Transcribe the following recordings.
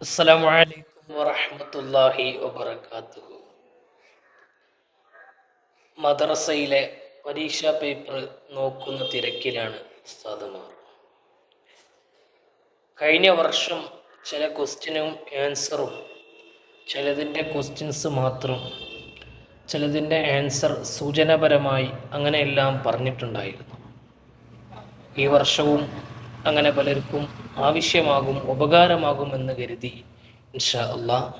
അസ്സലാമു അലൈക്കും വറഹ്മത്തുള്ളാഹി വബറകാതുഹു. മദ്രസയിലെ പരീക്ഷാ പേപ്പർ നോക്കുന്ന തിരക്കിലാണ് ഉസ്താദുമാർ. കഴിഞ്ഞ വർഷം ചില ക്വസ്റ്റ്യനും ആൻസറും, ചിലതിൻ്റെ ക്വസ്റ്റ്യൻസ് മാത്രം, ചിലതിൻ്റെ ആൻസർ സൂചനാപരമായി അങ്ങനെയെല്ലാം പറഞ്ഞിട്ടുണ്ടായിരുന്നു. ഈ വർഷവും അങ്ങനെ പലർക്കും ആവശ്യമാകും, ഉപകാരമാകുമെന്ന് കരുതി ഇൻഷാ അല്ലാഹ്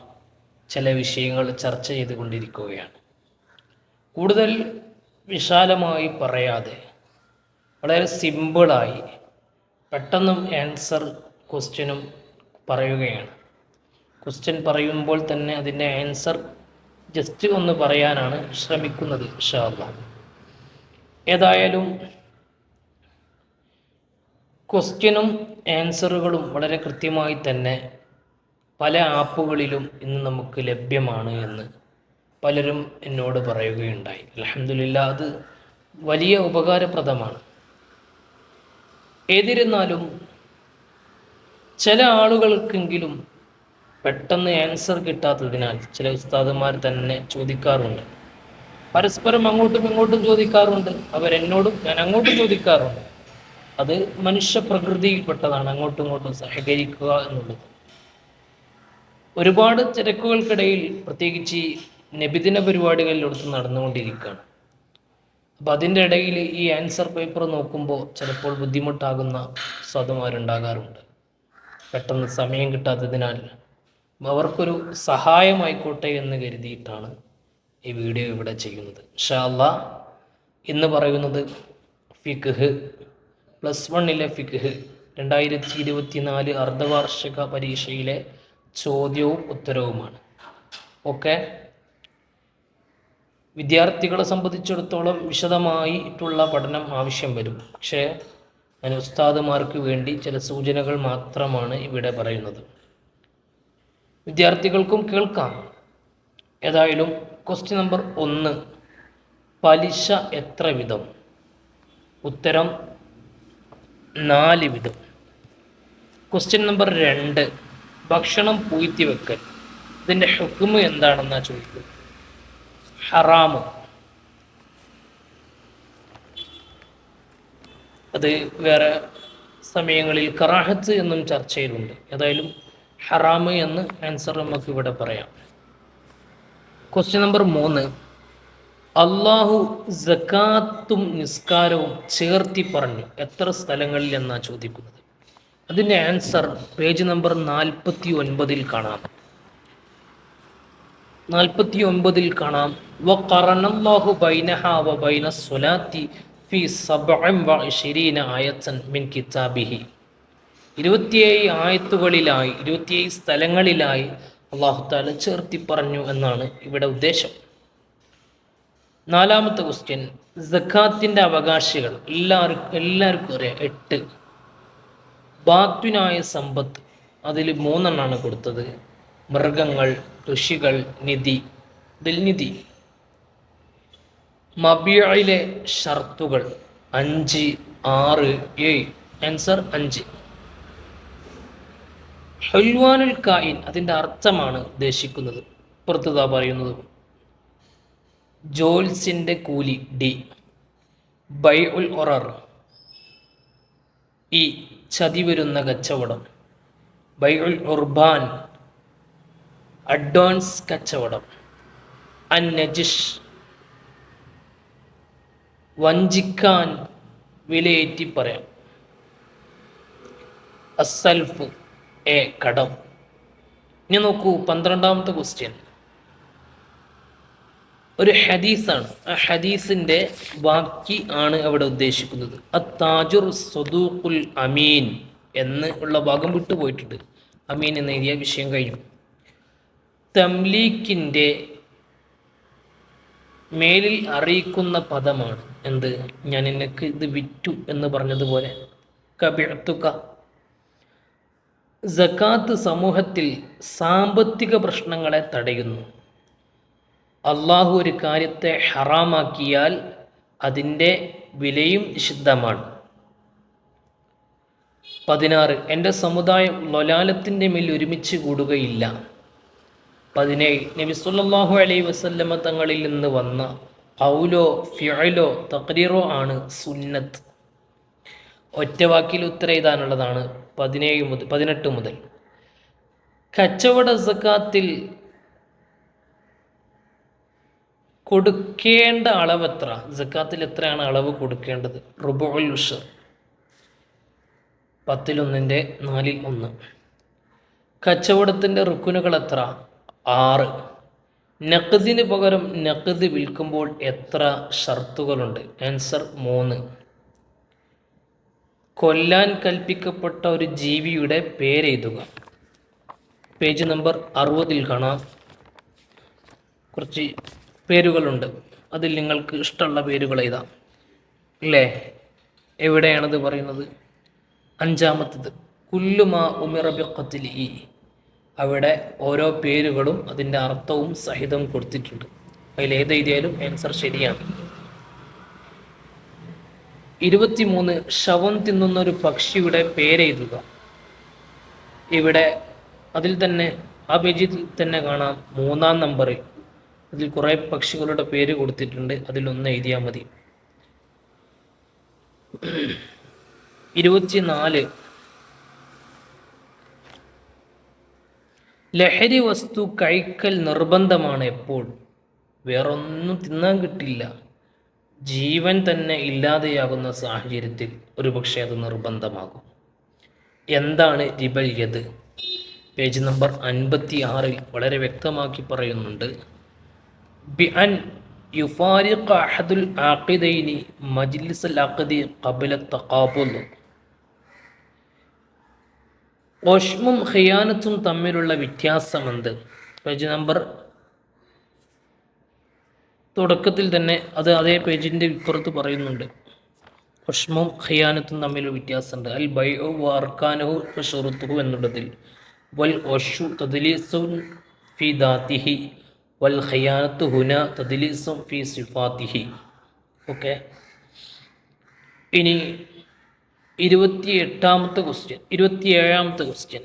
ചില വിഷയങ്ങൾ ചർച്ച ചെയ്തുകൊണ്ടിരിക്കുകയാണ്. കൂടുതൽ വിശാലമായി പറയാതെ വളരെ സിമ്പിളായി പെട്ടെന്ന് ആൻസർ ക്വസ്റ്റ്യനും പറയുകയാണ്. ക്വസ്റ്റ്യൻ പറയുമ്പോൾ തന്നെ അതിൻ്റെ ആൻസർ ജസ്റ്റ് ഒന്ന് പറയാനാണ് ശ്രമിക്കുന്നത് ഇൻഷാ അല്ലാഹ്. ഏതായാലും ക്വസ്റ്റ്യനും ആൻസറുകളും വളരെ കൃത്യമായി തന്നെ പല ആപ്പുകളിലും ഇന്ന് നമുക്ക് ലഭ്യമാണ് എന്ന് പലരും എന്നോട് പറയുകയുണ്ടായി. അൽഹംദുലില്ലാഹ്, അത് വലിയ ഉപകാരപ്രദമാണ്. ഏതിരുന്നാലും ചില ആളുകൾക്കെങ്കിലും പെട്ടെന്ന് ആൻസർ കിട്ടാത്തതിനാൽ ചില ഉസ്താദുമാർ തന്നെ ചോദിക്കാറുണ്ട്. പരസ്പരം അങ്ങോട്ടും ഇങ്ങോട്ടും ചോദിക്കാറുണ്ട്. അവരെന്നോടും ഞാൻ അങ്ങോട്ടും ചോദിക്കാറുണ്ട്. അത് മനുഷ്യ പ്രകൃതിയിൽപ്പെട്ടതാണ്, അങ്ങോട്ടും ഇങ്ങോട്ടും സഹകരിക്കുക എന്നുള്ളത്. ഒരുപാട് തിരക്കുകൾക്കിടയിൽ പ്രത്യേകിച്ച് നബിദിന പരിപാടികളിലൊടുത്ത് നടന്നുകൊണ്ടിരിക്കുകയാണ്. അപ്പം അതിൻ്റെ ഇടയിൽ ഈ ആൻസർ പേപ്പർ നോക്കുമ്പോൾ ചിലപ്പോൾ ബുദ്ധിമുട്ടാകുന്ന സ്വതമാരുണ്ടാകാറുണ്ട്. പെട്ടെന്ന് സമയം കിട്ടാത്തതിനാൽ അവർക്കൊരു സഹായമായിക്കോട്ടെ എന്ന് കരുതിയിട്ടാണ് ഈ വീഡിയോ ഇവിടെ ചെയ്യുന്നത്. ഇൻഷാ അല്ലാഹ് ഇന്ന് പറയുന്നത് ഫിഖ് +1 ഫിഖ് 2024 അർദ്ധവാർഷിക പരീക്ഷയിലെ ചോദ്യവും ഉത്തരവുമാണ്. ഓക്കെ, വിദ്യാർത്ഥികളെ സംബന്ധിച്ചിടത്തോളം വിശദമായിട്ടുള്ള പഠനം ആവശ്യം വരും. പക്ഷേ ഞാൻ ഉസ്താദുമാർക്ക് വേണ്ടി ചില സൂചനകൾ മാത്രമാണ് ഇവിടെ പറയുന്നത്. വിദ്യാർത്ഥികൾക്കും കേൾക്കാം. ഏതായാലും ക്വസ്റ്റ്യൻ നമ്പർ 1, പലിശ എത്ര വിധം? ഉത്തരം 4 വിധം. ക്വസ്റ്റ്യൻ നമ്പർ 2, ഭക്ഷണം പൂഴ്ത്തി വെക്കൽ, ഇതിൻ്റെ ഹുക്മ് എന്താണെന്നാണ് ചോദിക്കുന്നത്. ഹറാമ്. അത് വേറെ സമയങ്ങളിൽ കറാഹത്ത് എന്നും ചർച്ചയിലുണ്ട്. ഏതായാലും ഹറാമ് എന്ന് ആൻസർ നമുക്ക് ഇവിടെ പറയാം. ക്വസ്റ്റ്യൻ നമ്പർ 3, അള്ളാഹു സകാത്തും നിസ്കാരവും ചേർത്തി പറഞ്ഞു എത്ര സ്ഥലങ്ങളിൽ എന്നാ ചോദിക്കുന്നത്. അതിൻ്റെ ആൻസർ പേജ് നമ്പർ 49 കാണാം. 49 കാണാം. വഖറനല്ലാഹു ബൈനഹാ വബൈന സ്വലാത്തി ഫി 27 ആയത്തൻ മിൻ കിതാബിഹി. 27 ആയത്തുകളിലായി 27 സ്ഥലങ്ങളിലായി അള്ളാഹു തആല ചേർത്തി പറഞ്ഞു എന്നാണ് ഇവിടെ ഉദ്ദേശം. 4ാമത്തെ ക്വസ്റ്റ്യൻ, സക്കാത്തിൻ്റെ അവകാശികൾ എല്ലാവർക്കും അറിയാം 8. ബാത്വിനായ സമ്പത്ത് അതിൽ 3 കൊടുത്തത്. മൃഗങ്ങൾ, കൃഷികൾ, നിധി, ഇതിൽ നിധി. മബിയയിലെ ഷർത്തുകൾ 5, 6, 7. ആൻസർ 5. ഹുൽവാനുൽ കായിൻ അതിൻ്റെ അർത്ഥമാണ് ഉദ്ദേശിക്കുന്നത്. പുറത്തുതാ പറയുന്നത് ജോൽസിൻ്റെ കൂലി D. ബൈഉൽ ഒറർ ഈ ചതി വരുന്ന കച്ചവടം. ബൈഉൽ ഉർബാൻ അഡ്വാൻസ് കച്ചവടം. അന്നജിഷ് വഞ്ചിക്കാൻ, വിലയേറ്റി പറയാം. അസൽഫ് കടം. ഇനി നോക്കൂ 12ാമത്തെ ക്വസ്റ്റ്യൻ, ഒരു ഹദീസാണ്. ആ ഹദീസിൻ്റെ ബാക്കി ആണ് അവിടെ ഉദ്ദേശിക്കുന്നത്. അത്താജുർ സ്വദൂഖുൽ അമീൻ എന്ന് ഉള്ള ഭാഗം വിട്ടുപോയിട്ടുണ്ട്. അമീൻ എന്ന് എഴുതിയ വിഷയം കഴിഞ്ഞു. തംലീക്കിൻ്റെ മേലിൽ അറിയിക്കുന്ന പദമാണ് എന്ത്? ഞാൻ നിനക്ക് ഇത് വിറ്റു എന്ന് പറഞ്ഞതുപോലെ കബിഅത്തുക. സകാത്ത് സമൂഹത്തിൽ സാമ്പത്തിക പ്രശ്നങ്ങളെ തടയുന്നു. അള്ളാഹു ഒരു കാര്യത്തെ ഹറാമാക്കിയാൽ അതിൻ്റെ വിലയും നിഷിദ്ധമാണ്. 16 എൻ്റെ സമുദായം ലൊലാലത്തിൻ്റെ മേൽ ഒരുമിച്ച് കൂടുകയില്ല. 17 നബി സല്ലല്ലാഹു അലൈഹി വസല്ലമ തങ്ങളിൽ നിന്ന് വന്ന ഖൗലോ ഫിഅലോ തഖ്രീറോ ആണ് സുന്നത്ത്. ഒറ്റ വാക്കിൽ ഉത്തരം എഴുതാനുള്ളതാണ് 18 മുതൽ. കച്ചവട സക്കാത്തിൽ കൊടുക്കേണ്ട അളവ് എത്ര? സക്കാത്തിൽ എത്രയാണ് അളവ് കൊടുക്കേണ്ടത്? റുബുഉൽ ഉശ്ർ, 1/4. കച്ചവടത്തിൻ്റെ റുക്കുനുകൾ എത്ര? 6. നഖദിന് പകരം നഖദ് വിൽക്കുമ്പോൾ എത്ര ഷർത്തുകളുണ്ട്? ആൻസർ 3. കൊല്ലാൻ കൽപ്പിക്കപ്പെട്ട ഒരു ജീവിയുടെ പേരെഴുതുക. പേജ് നമ്പർ 60 കാണാം. കുറച്ച് പേരുകളുണ്ട്, അതിൽ നിങ്ങൾക്ക് ഇഷ്ടമുള്ള പേരുകൾ എഴുതാം അല്ലേ? എവിടെയാണത് പറയുന്നത്? 5-ാമത്തേത് കുല്ലുമാ ഉമിറ ബിഖത്ലിഹി. അവിടെ ഓരോ പേരുകളും അതിൻ്റെ അർത്ഥവും സഹിതം കൊടുത്തിട്ടുണ്ട്. അതിൽ ഏതെഴുതിയാലും ആൻസർ ശരിയാണ്. 23 ശവം തിന്നുന്ന ഒരു പക്ഷിയുടെ പേരെഴുതുക. ഇവിടെ അതിൽ തന്നെ ആ പേജിൽ തന്നെ കാണാം 3-ാം നമ്പറിൽ അതിൽ കുറേ പക്ഷികളുടെ പേര് കൊടുത്തിട്ടുണ്ട്. അതിലൊന്ന് എഴുതിയാൽ മതി. 24 ലഹരി വസ്തു കഴിക്കൽ നിർബന്ധമാണ്. എപ്പോൾ? വേറൊന്നും തിന്നാൻ കിട്ടില്ല, ജീവൻ തന്നെ ഇല്ലാതെയാകുന്ന സാഹചര്യത്തിൽ ഒരുപക്ഷെ അത് നിർബന്ധമാകും. എന്താണ് റിബൽ യദ്? പേജ് നമ്പർ 56 വളരെ വ്യക്തമാക്കി പറയുന്നുണ്ട്. ബിഅൻ യുഫാരിഖ അഹദുൽ ആഖിദൈനി മജ്ലിസൽ അഖ്ദി ഖബ്ല തഖാബുൽ. ഓഷ്മും ഖിയാനത്തും തമ്മിലുള്ള വ്യത്യാസമെന്ത്? പേജ് നമ്പർ തുടക്കത്തിൽ തന്നെ അത് അതേ പേജിൻ്റെ ഇപ്പുറത്ത് പറയുന്നുണ്ട്. ഓഷ്മും ഖിയാനത്തും തമ്മിലുള്ള വ്യത്യാസമുണ്ട്. അൽ ബൈഉ വ അർക്കാനുഹു വ ശുറൂത്തുഹു എന്നുള്ളതിൽ വൽ ഓഷു തദ്ലീസുൻ ഫി ദാതിഹി വൽ ഖിയാനത്തു ഹുന തദ്ലീസുൻ ഫി സിഫാതിഹി. ഓക്കെ, ഇനി 27-ാമത്തെ ക്വസ്റ്റ്യൻ. 27-ാമത്തെ ക്വസ്റ്റ്യൻ.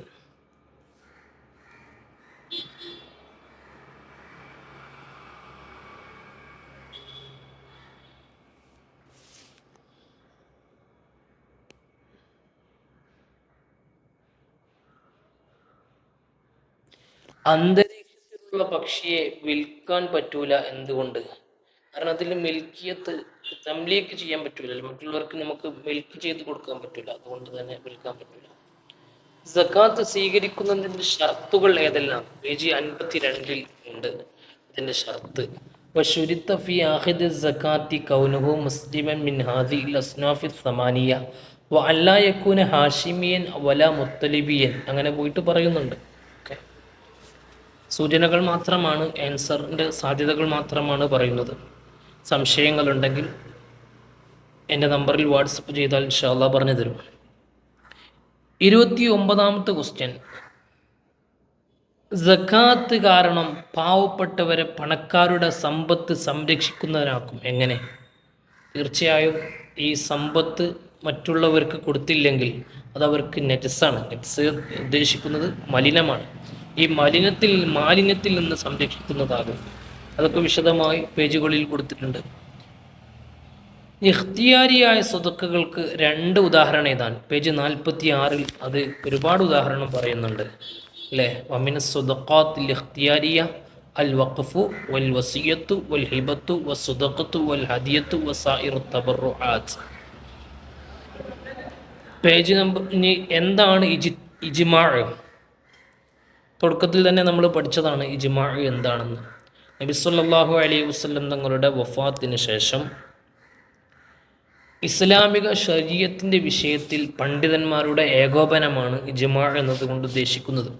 അന്തരീക്ഷത്തിലുള്ള പക്ഷിയെ വിൽക്കാൻ പറ്റൂല. എന്തുകൊണ്ട്? കാരണം അതിൽ മിൽക്കിയത്ത് തംലീക്ക് ചെയ്യാൻ പറ്റൂല, മറ്റുള്ളവർക്ക് നമുക്ക് മിൽക്ക് ചെയ്ത് കൊടുക്കാൻ പറ്റൂല, അതുകൊണ്ട് തന്നെ വിൽക്കാൻ പറ്റൂല. സക്കാത്ത് സ്വീകരിക്കുന്നതിൻ്റെ ഷർത്തുകൾ ഏതെല്ലാം? പേജ് 52 ഉണ്ട് ഇതിൻ്റെ ഷർത്ത്. വശുരിത്ത ഫി ആഖിദി സക്കാത്തി കൗനുഹു മുസ്ലിമൻ മിൻ ഹാദിഹിൽ അസ്നാഫി സമാനിയ വ അല്ലാ യകൂന ഹാഷിമിയൻ വല മുത്തലിബിയൻ. അങ്ങനെ പോയിട്ട് പറയുന്നുണ്ട്. ഓക്കെ, സൂചനകൾ മാത്രമാണ്, ആൻസറിൻ്റെ സാധ്യതകൾ മാത്രമാണ് പറയുന്നത്. സംശയങ്ങളുണ്ടെങ്കിൽ എൻ്റെ നമ്പറിൽ വാട്സപ്പ് ചെയ്താൽ ഇൻഷാ അല്ലാഹ് പറഞ്ഞു തരും. 29-ാമത്തെ ക്വസ്റ്റ്യൻ. സക്കാത്ത് കാരണം പാവപ്പെട്ടവരെ പണക്കാരുടെ സമ്പത്ത് സംരക്ഷിക്കുന്നതിനാക്കും. എങ്ങനെ? തീർച്ചയായും ഈ സമ്പത്ത് മറ്റുള്ളവർക്ക് കൊടുത്തില്ലെങ്കിൽ അതവർക്ക് നജസാണ്. നജസ് ഉദ്ദേശിക്കുന്നത് മലിനമാണ്. ഈ മാലിന്യത്തിൽ നിന്ന് സംരക്ഷിക്കുന്നതാകും. അതൊക്കെ വിശദമായി പേജുകളിൽ കൊടുത്തിട്ടുണ്ട്. ഇഖ്തിയാരിയായ സ്വതക്കകൾക്ക് 2 ഉദാഹരണം എഴുതാൻ. പേജ് 46 അത് ഒരുപാട് ഉദാഹരണം പറയുന്നുണ്ട് അല്ലേ? വമിന സ്വദഖാത്തിൽ ഇഖ്തിയാരിയ അൽ വഖഫു വൽ വസിയത്തു വൽ ഹിബത്തു വസ്സദഖത്തു വൽ ഹദിയത്തു വസായിറു തബറുആത്ത്. Page number. ഇനി എന്താണ് ഇജ്മാഅ്? തുടക്കത്തിൽ തന്നെ നമ്മൾ പഠിച്ചതാണ് ഇജ്മാഅ് എന്താണെന്ന്. നബി സല്ലല്ലാഹു അലൈഹി വസല്ലം തങ്ങളുടെ വഫാത്തിന് ശേഷം ഇസ്ലാമിക ശരീഅത്തിൻ്റെ വിഷയത്തിൽ പണ്ഡിതന്മാരുടെ ഏകോപനമാണ് ഇജ്മാഅ് എന്നതുകൊണ്ട് ഉദ്ദേശിക്കുന്നത്.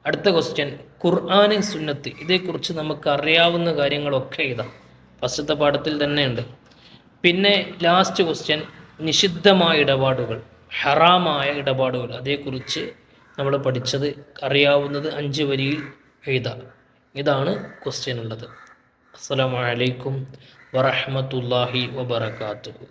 അടുത്ത ക്വസ്റ്റ്യൻ. ഖുർആന് സുന്നത്ത്, ഇതേക്കുറിച്ച് നമുക്ക് അറിയാവുന്ന കാര്യങ്ങളൊക്കെ എഴുതാം, ഫസ്റ്റത്തെ പാഠത്തിൽ തന്നെയുണ്ട്. പിന്നെ ലാസ്റ്റ് ക്വസ്റ്റ്യൻ, നിഷിദ്ധമായ ഇടപാടുകൾ, ഹറാമായ ഇടപാടുകൾ, അതേക്കുറിച്ച് നമ്മൾ പഠിച്ചത് അറിയാവുന്നത് 5 വരിയിൽ എഴുതാം. ഇതാണ് ക്വസ്റ്റ്യൻ ഉള്ളത്. അസ്സലാമു അലൈക്കും വറഹ്മത്തുള്ളാഹി വബറകാതുഹു.